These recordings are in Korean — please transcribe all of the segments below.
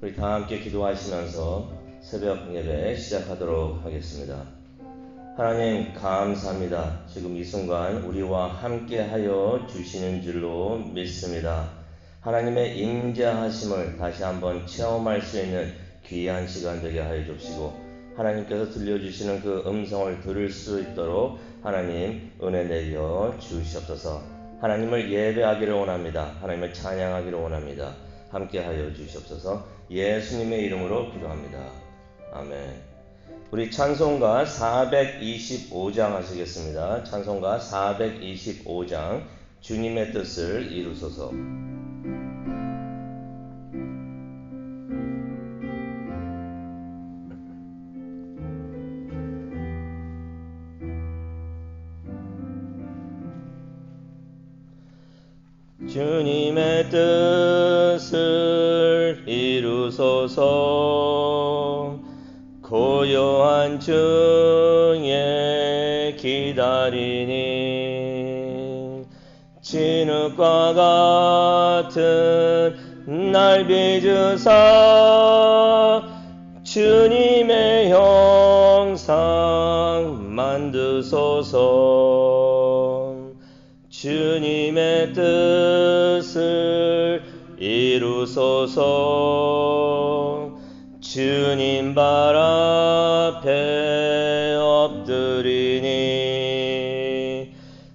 우리 다 함께 기도하시면서 새벽 예배 시작하도록 하겠습니다. 하나님 감사합니다. 지금 이 순간 우리와 함께 하여 주시는 줄로 믿습니다. 하나님의 임재하심을 다시 한번 체험할 수 있는 귀한 시간 되게 하여 주시고, 하나님께서 들려주시는 그 음성을 들을 수 있도록 하나님 은혜 내려 주시옵소서. 하나님을 예배하기를 원합니다. 하나님을 찬양하기를 원합니다. 함께 하여 주시옵소서. 예수님의 이름으로 기도합니다. 아멘. 우리 찬송가 425장 하시겠습니다. 찬송가 425장 주님의 뜻을 이루소서. 주님의 뜻을 이루소서. 고요한 중에 기다리니 진흙과 같은 날 빚으사 주님의 형상 만드소서. 주님의 뜻을 이루소서. 주님 발 앞에 엎드리니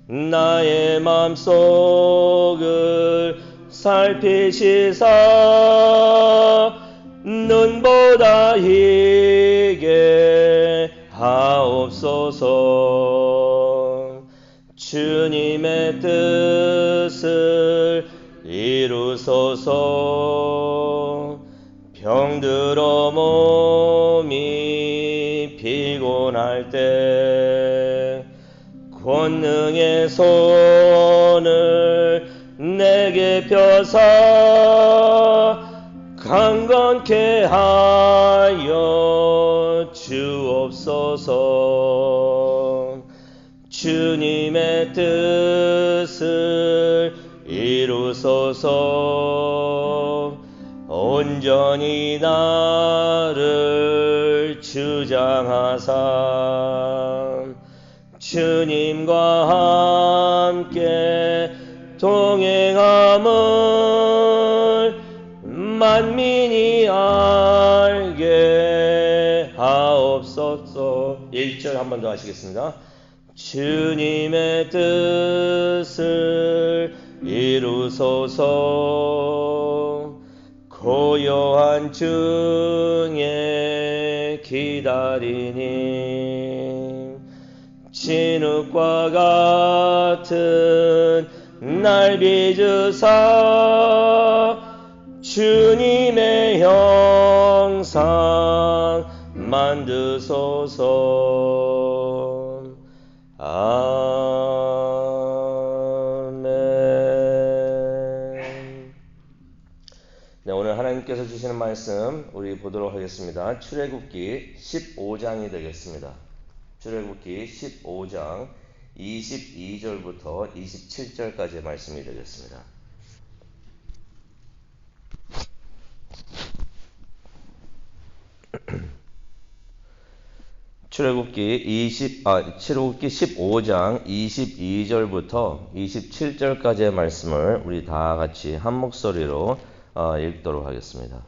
나의 맘속을 살피시사 눈보다 희게 하옵소서. 주님의 뜻을 이루소서. 병들어 몸이 피곤할 때 권능의 손을 내게 펴사 강건케 하여 주옵소서. 주님의 뜻을 이루소서. 온전히 나를 주장하사 주님과 함께 동행함을 만민이 알게 하옵소서. 1절 한 번 더 하시겠습니다. 주님의 뜻을 이루소서. 고요한 중에 기다리니 진흙과 같은 날 빚으사 주님의 형상 만드소서. 네, 오늘 하나님께서 주시는 말씀 우리 보도록 하겠습니다. 출애굽기 15장이 되겠습니다. 출애굽기 15장 22절부터 27절까지의 말씀이 되겠습니다. 출애굽기 15장 22절부터 27절까지의 말씀을 우리 다 같이 한 목소리로 읽도록 하겠습니다.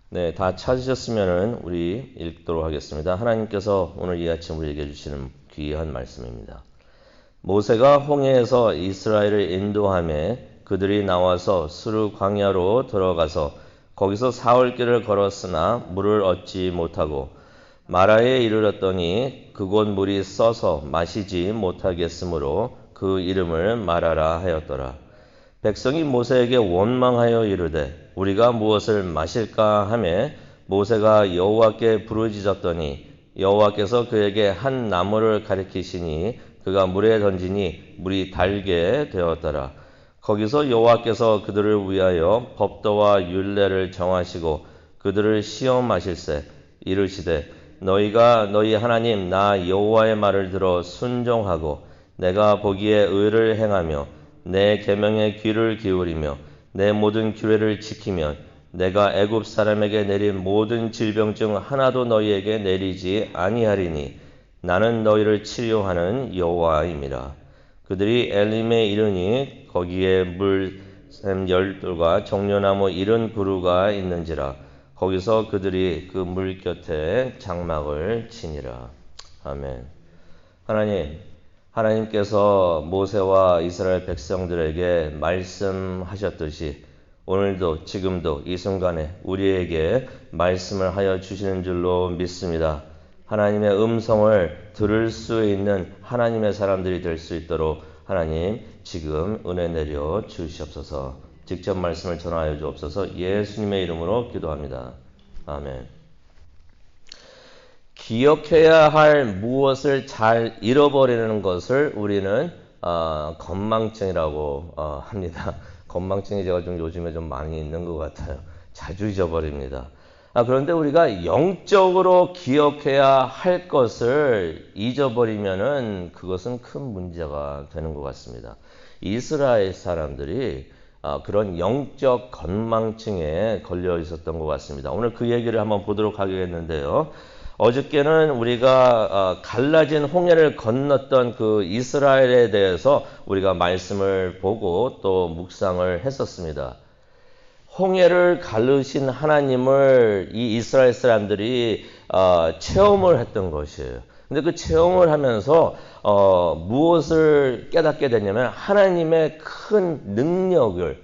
네, 다 찾으셨으면 우리 읽도록 하겠습니다. 하나님께서 오늘 이 아침 우리에게 주시는 귀한 말씀입니다. 모세가 홍해에서 이스라엘을 인도하매 그들이 나와서 수르 광야로 들어가서 거기서 사흘길을 걸었으나 물을 얻지 못하고 마라에 이르렀더니 그곳 물이 써서 마시지 못하겠으므로 그 이름을 마라라 하였더라. 백성이 모세에게 원망하여 이르되 우리가 무엇을 마실까 하매 모세가 여호와께 부르짖었더니 여호와께서 그에게 한 나무를 가리키시니 그가 물에 던지니 물이 달게 되었더라. 거기서 여호와께서 그들을 위하여 법도와 율례를 정하시고 그들을 시험하실세 이르시되 너희가 너희 하나님 나 여호와의 말을 들어 순종하고 내가 보기에 의를 행하며 내 계명에 귀를 기울이며 내 모든 규례를 지키면 내가 애굽 사람에게 내린 모든 질병 중 하나도 너희에게 내리지 아니하리니 나는 너희를 치료하는 여호와임이라. 그들이 엘림에 이르니 거기에 물샘 열둘과 정려나무 70그루가 있는지라. 거기서 그들이 그 물 곁에 장막을 치니라. 아멘. 하나님께서 모세와 이스라엘 백성들에게 말씀하셨듯이 오늘도 지금도 이 순간에 우리에게 말씀을 하여 주시는 줄로 믿습니다. 하나님의 음성을 들을 수 있는 하나님의 사람들이 될 수 있도록 하나님 지금 은혜 내려 주시옵소서. 직접 말씀을 전하여 주옵소서. 예수님의 이름으로 기도합니다. 아멘. 기억해야 할 무엇을 잘 잃어버리는 것을 우리는 건망증이라고 합니다. 건망증이 제가 좀 요즘에 좀 많이 있는 것 같아요. 자주 잊어버립니다. 그런데 우리가 영적으로 기억해야 할 것을 잊어버리면은 그것은 큰 문제가 되는 것 같습니다. 이스라엘 사람들이 그런 영적 건망증에 걸려 있었던 것 같습니다. 오늘 그 얘기를 한번 보도록 하겠는데요. 어저께는 우리가 갈라진 홍해를 건넜던 그 이스라엘에 대해서 우리가 말씀을 보고 또 묵상을 했었습니다. 홍해를 가르신 하나님을 이 이스라엘 사람들이 체험을 했던 것이에요. 근데 그 체험을 하면서 무엇을 깨닫게 됐냐면 하나님의 큰 능력을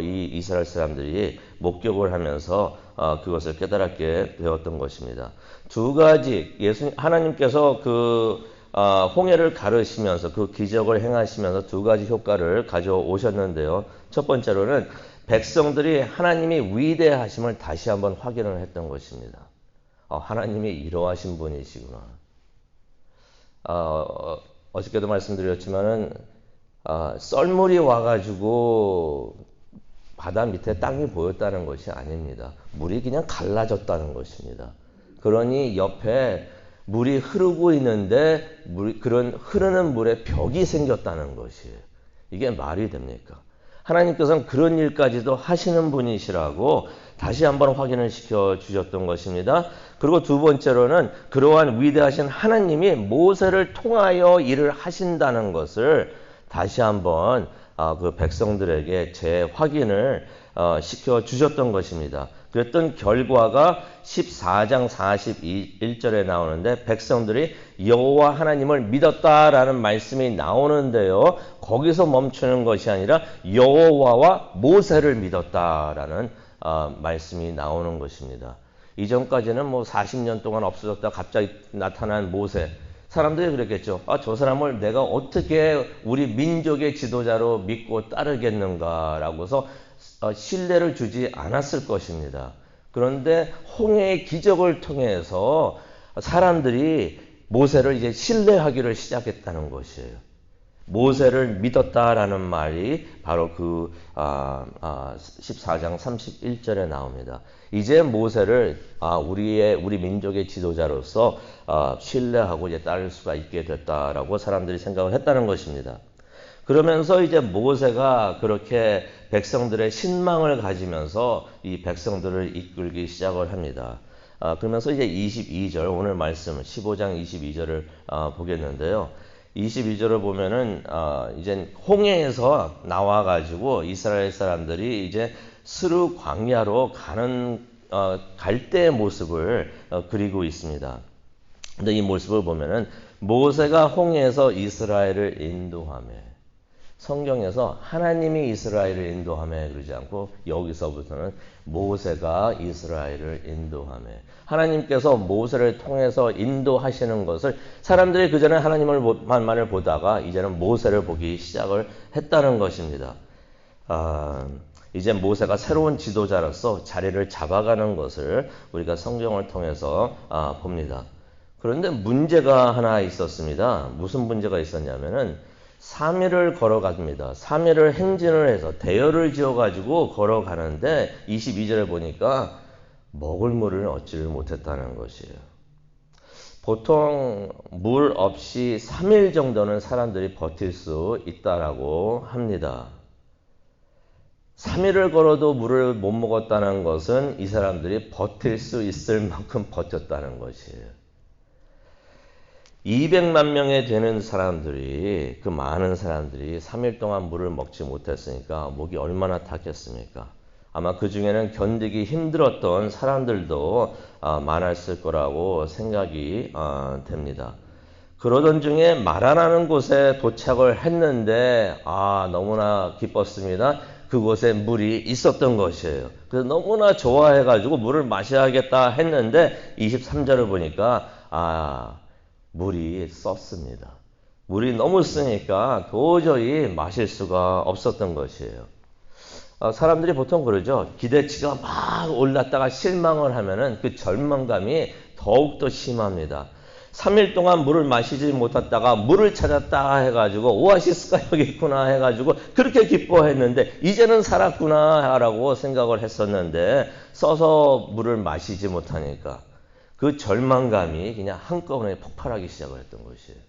이 이스라엘 사람들이 목격을 하면서 그것을 깨달았게 되었던 것입니다. 두 가지 하나님께서 그 홍해를 가르시면서 그 기적을 행하시면서 두 가지 효과를 가져오셨는데요. 첫 번째로는 백성들이 하나님이 위대하심을 다시 한번 확인을 했던 것입니다. 하나님이 이러하신 분이시구나. 어저께도 말씀드렸지만은 썰물이 와가지고 바다 밑에 땅이 보였다는 것이 아닙니다. 물이 그냥 갈라졌다는 것입니다. 그러니 옆에 물이 흐르고 있는데 그런 흐르는 물에 벽이 생겼다는 것이에요. 이게 말이 됩니까? 하나님께서는 그런 일까지도 하시는 분이시라고 다시 한번 확인을 시켜 주셨던 것입니다. 그리고 두 번째로는 그러한 위대하신 하나님이 모세를 통하여 일을 하신다는 것을 다시 한번 그 백성들에게 재확인을 시켜 주셨던 것입니다. 그랬던 결과가 14장 41절에 나오는데 백성들이 여호와 하나님을 믿었다라는 말씀이 나오는데요. 거기서 멈추는 것이 아니라 여호와와 모세를 믿었다라는 말씀이 나오는 것입니다. 이전까지는 40년 동안 없어졌다 갑자기 나타난 모세. 사람들이 그랬겠죠. 저 사람을 내가 어떻게 우리 민족의 지도자로 믿고 따르겠는가라고서 신뢰를 주지 않았을 것입니다. 그런데 홍해의 기적을 통해서 사람들이 모세를 이제 신뢰하기를 시작했다는 것이에요. 모세를 믿었다라는 말이 바로 그 14장 31절에 나옵니다. 이제 모세를 우리 민족의 지도자로서 신뢰하고 이제 따를 수가 있게 됐다라고 사람들이 생각을 했다는 것입니다. 그러면서 이제 모세가 그렇게 백성들의 신망을 가지면서 이 백성들을 이끌기 시작을 합니다. 그러면서 이제 22절 오늘 말씀 15장 22절을 보겠는데요. 22절을 보면은 이제 홍해에서 나와 가지고 이스라엘 사람들이 이제 스루 광야로 갈 때의 모습을 그리고 있습니다. 근데 이 모습을 보면은 모세가 홍해에서 이스라엘을 인도하며 성경에서 하나님이 이스라엘을 인도하며 그러지 않고 여기서부터는 모세가 이스라엘을 인도하며 하나님께서 모세를 통해서 인도하시는 것을 사람들이 그전에 하나님만을 보다가 이제는 모세를 보기 시작을 했다는 것입니다. 이제 모세가 새로운 지도자로서 자리를 잡아가는 것을 우리가 성경을 통해서 봅니다. 그런데 문제가 하나 있었습니다. 무슨 문제가 있었냐면은 3일을 걸어갑니다. 3일을 행진을 해서 대열을 지어가지고 걸어가는데 22절에 보니까 먹을 물을 얻지를 못했다는 것이에요. 보통 물 없이 3일 정도는 사람들이 버틸 수 있다라고 합니다. 3일을 걸어도 물을 못 먹었다는 것은 이 사람들이 버틸 수 있을 만큼 버텼다는 것이에요. 200만 명에 되는 사람들이, 그 많은 사람들이 3일 동안 물을 먹지 못했으니까 목이 얼마나 탔겠습니까? 아마 그 중에는 견디기 힘들었던 사람들도 많았을 거라고 생각이 됩니다. 그러던 중에 마라나는 곳에 도착을 했는데 너무나 기뻤습니다. 그곳에 물이 있었던 것이에요. 그래서 너무나 좋아해가지고 물을 마셔야겠다 했는데 23절을 보니까 물이 썼습니다. 물이 너무 쓰니까 도저히 마실 수가 없었던 것이에요. 사람들이 보통 그러죠. 기대치가 막 올랐다가 실망을 하면은 그 절망감이 더욱더 심합니다. 3일 동안 물을 마시지 못했다가 물을 찾았다 해가지고 오아시스가 여기 있구나 해가지고 그렇게 기뻐했는데 이제는 살았구나 라고 생각을 했었는데 써서 물을 마시지 못하니까 그 절망감이 그냥 한꺼번에 폭발하기 시작을 했던 것이에요.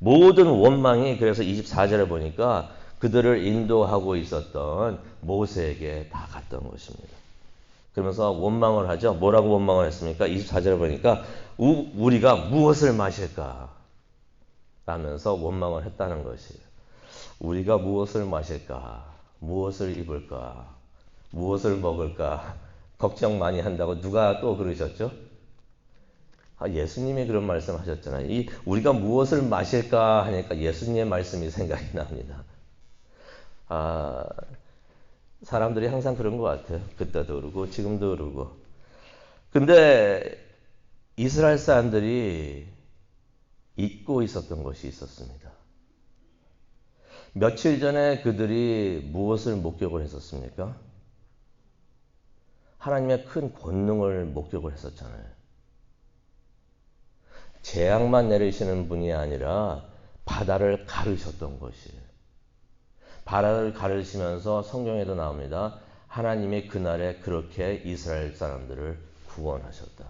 모든 원망이 그래서 24절에 보니까 그들을 인도하고 있었던 모세에게 다 갔던 것입니다. 그러면서 원망을 하죠. 뭐라고 원망을 했습니까? 24절에 보니까 우리가 무엇을 마실까? 라면서 원망을 했다는 것이에요. 우리가 무엇을 마실까? 무엇을 입을까? 무엇을 먹을까? 걱정 많이 한다고 누가 또 그러셨죠? 예수님이 그런 말씀 하셨잖아요. 우리가 무엇을 마실까 하니까 예수님의 말씀이 생각이 납니다. 사람들이 항상 그런 것 같아요. 그때도 그러고 지금도 그러고. 근데 이스라엘 사람들이 잊고 있었던 것이 있었습니다. 며칠 전에 그들이 무엇을 목격을 했었습니까? 하나님의 큰 권능을 목격을 했었잖아요. 재앙만 내리시는 분이 아니라 바다를 가르셨던 것이에요. 바다를 가르시면서 성경에도 나옵니다. 하나님이 그날에 그렇게 이스라엘 사람들을 구원하셨다.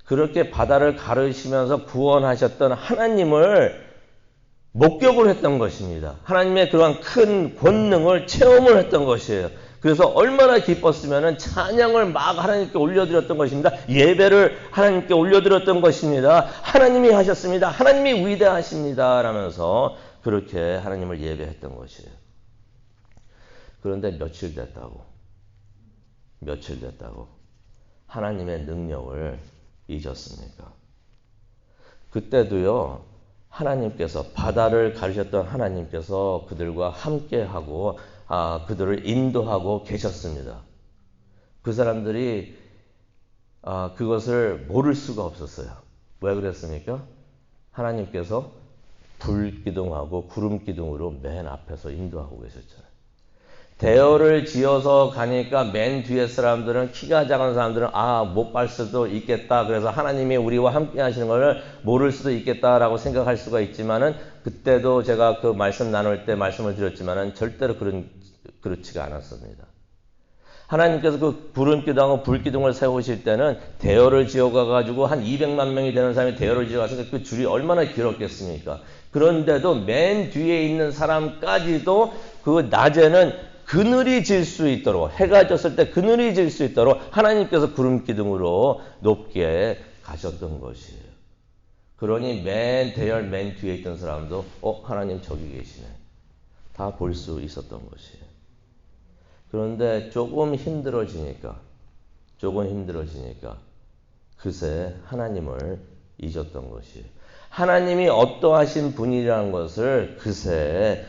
그렇게 바다를 가르시면서 구원하셨던 하나님을 목격을 했던 것입니다. 하나님의 그러한 큰 권능을 체험을 했던 것이에요. 그래서 얼마나 기뻤으면 찬양을 막 하나님께 올려드렸던 것입니다. 예배를 하나님께 올려드렸던 것입니다. 하나님이 하셨습니다. 하나님이 위대하십니다. 라면서 그렇게 하나님을 예배했던 것이에요. 그런데 며칠 됐다고 하나님의 능력을 잊었습니까? 그때도요, 하나님께서 바다를 가르셨던 하나님께서 그들과 함께하고 그들을 인도하고 계셨습니다. 그 사람들이 그것을 모를 수가 없었어요. 왜 그랬습니까? 하나님께서 불기둥하고 구름기둥으로 맨 앞에서 인도하고 계셨잖아요. 대열을 지어서 가니까 맨 뒤에 사람들은, 키가 작은 사람들은 못 갈 수도 있겠다. 그래서 하나님이 우리와 함께 하시는 것을 모를 수도 있겠다라고 생각할 수가 있지만은, 그때도 제가 그 말씀 나눌 때 말씀을 드렸지만은 절대로 그렇지가 않았습니다. 하나님께서 그 구름기둥하고 불기둥을 세우실 때는 대열을 지어가가지고 한 200만 명이 되는 사람이 대열을 지어가서 그 줄이 얼마나 길었겠습니까? 그런데도 맨 뒤에 있는 사람까지도 그 낮에는 그늘이 질 수 있도록, 해가 졌을 때 그늘이 질 수 있도록 하나님께서 구름기둥으로 높게 가셨던 것이에요. 그러니 대열 맨 뒤에 있던 사람도 하나님 저기 계시네. 다 볼 수 있었던 것이에요. 그런데 조금 힘들어지니까 그새 하나님을 잊었던 것이에요. 하나님이 어떠하신 분이라는 것을 그새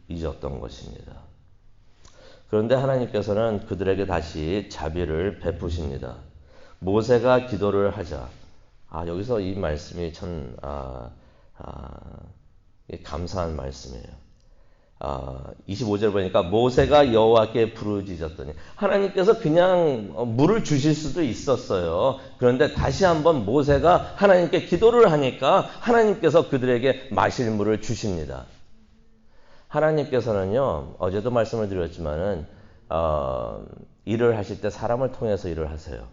잊었던 것입니다. 그런데 하나님께서는 그들에게 다시 자비를 베푸십니다. 모세가 기도를 하자. 여기서 이 말씀이 참 감사한 말씀이에요. 25절 보니까 모세가 여호와께 부르짖었더니, 하나님께서 그냥 물을 주실 수도 있었어요. 그런데 다시 한번 모세가 하나님께 기도를 하니까 하나님께서 그들에게 마실 물을 주십니다. 하나님께서는요, 어제도 말씀을 드렸지만은 일을 하실 때 사람을 통해서 일을 하세요.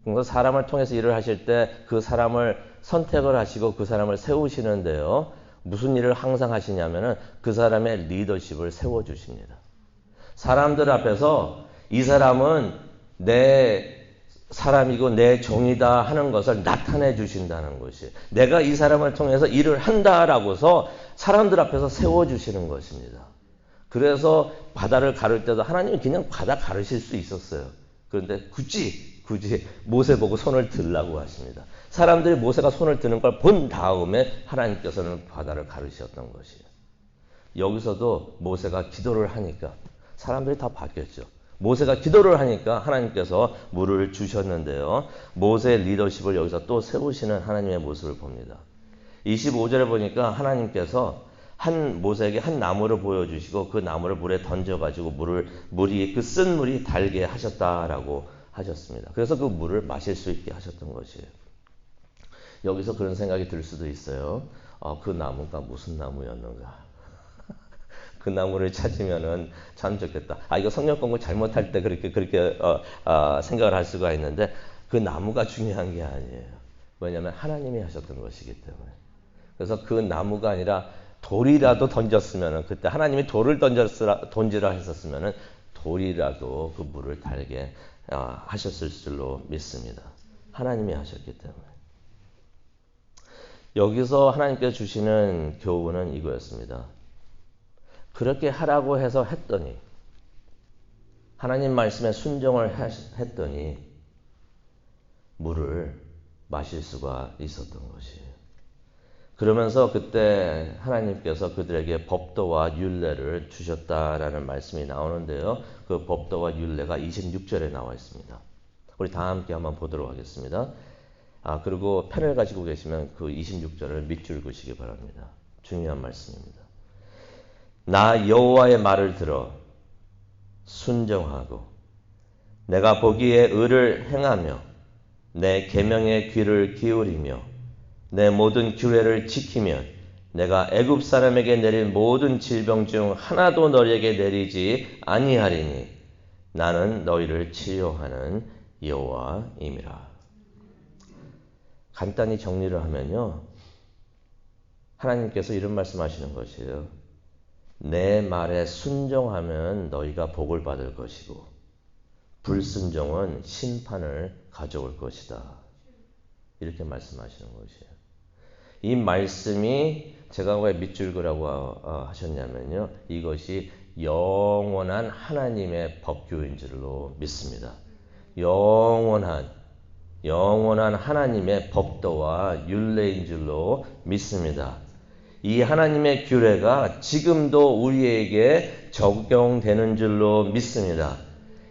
그래서 사람을 통해서 일을 하실 때 그 사람을 선택을 하시고 그 사람을 세우시는데요, 무슨 일을 항상 하시냐면은 그 사람의 리더십을 세워주십니다. 사람들 앞에서 이 사람은 내 사람이고 내 종이다 하는 것을 나타내 주신다는 것이, 내가 이 사람을 통해서 일을 한다라고서 사람들 앞에서 세워주시는 것입니다. 그래서 바다를 가를 때도 하나님이 그냥 바다 가르실 수 있었어요. 그런데 굳이 모세 보고 손을 들라고 하십니다. 사람들이 모세가 손을 드는 걸 본 다음에 하나님께서는 바다를 가르셨던 것이에요. 여기서도 모세가 기도를 하니까 사람들이 다 바뀌었죠. 모세가 기도를 하니까 하나님께서 물을 주셨는데요. 모세의 리더십을 여기서 또 세우시는 하나님의 모습을 봅니다. 25절에 보니까 하나님께서 모세에게 한 나무를 보여주시고 그 나무를 물에 던져가지고 물이 그 쓴 물이 달게 하셨다라고 하셨습니다. 그래서 그 물을 마실 수 있게 하셨던 것이에요. 여기서 그런 생각이 들 수도 있어요. 그 나무가 무슨 나무였는가? 그 나무를 찾으면은 참 좋겠다. 이거 성경 공부 잘못할 때 그렇게 생각을 할 수가 있는데 그 나무가 중요한 게 아니에요. 왜냐하면 하나님이 하셨던 것이기 때문에. 그래서 그 나무가 아니라 돌이라도 던졌으면은, 그때 하나님이 돌을 던지라 했었으면은 돌이라도 그 물을 달게 하셨을 줄로 믿습니다. 하나님이 하셨기 때문에. 여기서 하나님께서 주시는 교훈은 이거였습니다. 그렇게 하라고 해서 했더니, 하나님 말씀에 순종을 했더니 물을 마실 수가 있었던 것이에요. 그러면서 그때 하나님께서 그들에게 법도와 율례를 주셨다라는 말씀이 나오는데요. 그 법도와 율례가 26절에 나와 있습니다. 우리 다 함께 한번 보도록 하겠습니다. 그리고 펜을 가지고 계시면 그 26절을 밑줄 그시기 바랍니다. 중요한 말씀입니다. 나 여호와의 말을 들어 순종하고 내가 보기에 의를 행하며 내 계명에 귀를 기울이며 내 모든 규례를 지키면 내가 애굽 사람에게 내릴 모든 질병 중 하나도 너희에게 내리지 아니하리니 나는 너희를 치료하는 여호와임이라. 간단히 정리를 하면요, 하나님께서 이런 말씀하시는 것이에요. 내 말에 순종하면 너희가 복을 받을 것이고 불순종은 심판을 가져올 것이다. 이렇게 말씀하시는 것이에요. 이 말씀이 제가 왜 밑줄 그라고 하셨냐면요, 이것이 영원한 하나님의 법규인 줄로 믿습니다. 영원한 하나님의 법도와 율례인 줄로 믿습니다. 이 하나님의 규례가 지금도 우리에게 적용되는 줄로 믿습니다.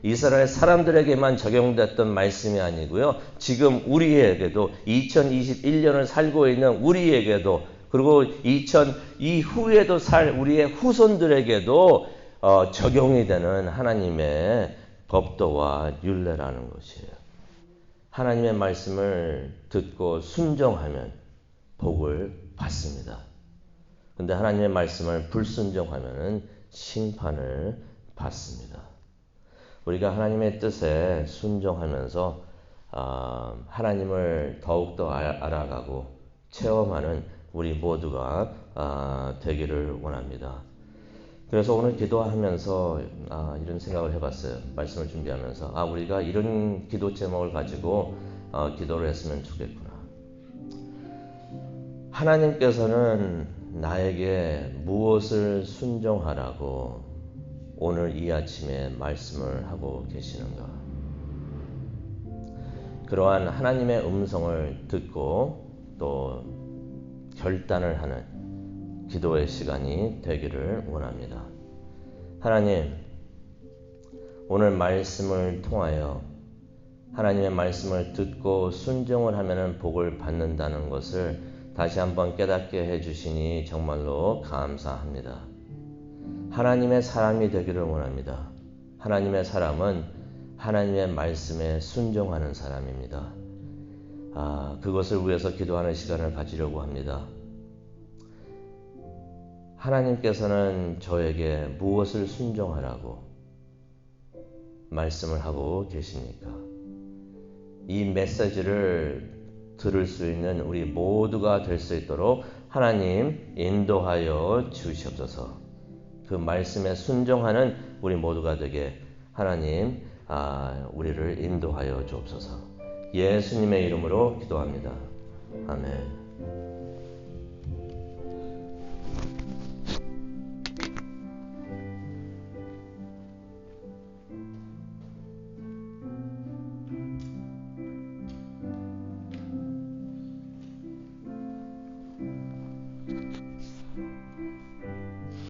이스라엘 사람들에게만 적용됐던 말씀이 아니고요, 지금 우리에게도 2021년을 살고 있는 우리에게도, 그리고 이후에도 살 우리의 후손들에게도 적용이 되는 하나님의 법도와 율례라는 것이에요. 하나님의 말씀을 듣고 순종하면 복을 받습니다. 근데 하나님의 말씀을 불순종하면 심판을 받습니다. 우리가 하나님의 뜻에 순종하면서 하나님을 더욱더 알아가고 체험하는 우리 모두가 되기를 원합니다. 그래서 오늘 기도하면서 이런 생각을 해봤어요. 말씀을 준비하면서 우리가 이런 기도 제목을 가지고 기도를 했으면 좋겠구나. 하나님께서는 나에게 무엇을 순종하라고 오늘 이 아침에 말씀을 하고 계시는가? 그러한 하나님의 음성을 듣고 또 결단을 하는 기도의 시간이 되기를 원합니다. 하나님, 오늘 말씀을 통하여 하나님의 말씀을 듣고 순종을 하면 복을 받는다는 것을 다시 한번 깨닫게 해주시니 정말로 감사합니다. 하나님의 사람이 되기를 원합니다. 하나님의 사람은 하나님의 말씀에 순종하는 사람입니다. 그것을 위해서 기도하는 시간을 가지려고 합니다. 하나님께서는 저에게 무엇을 순종하라고 말씀을 하고 계십니까? 이 메시지를 들을 수 있는 우리 모두가 될 수 있도록 하나님 인도하여 주시옵소서. 그 말씀에 순종하는 우리 모두가 되게 하나님 우리를 인도하여 주옵소서. 예수님의 이름으로 기도합니다. 아멘.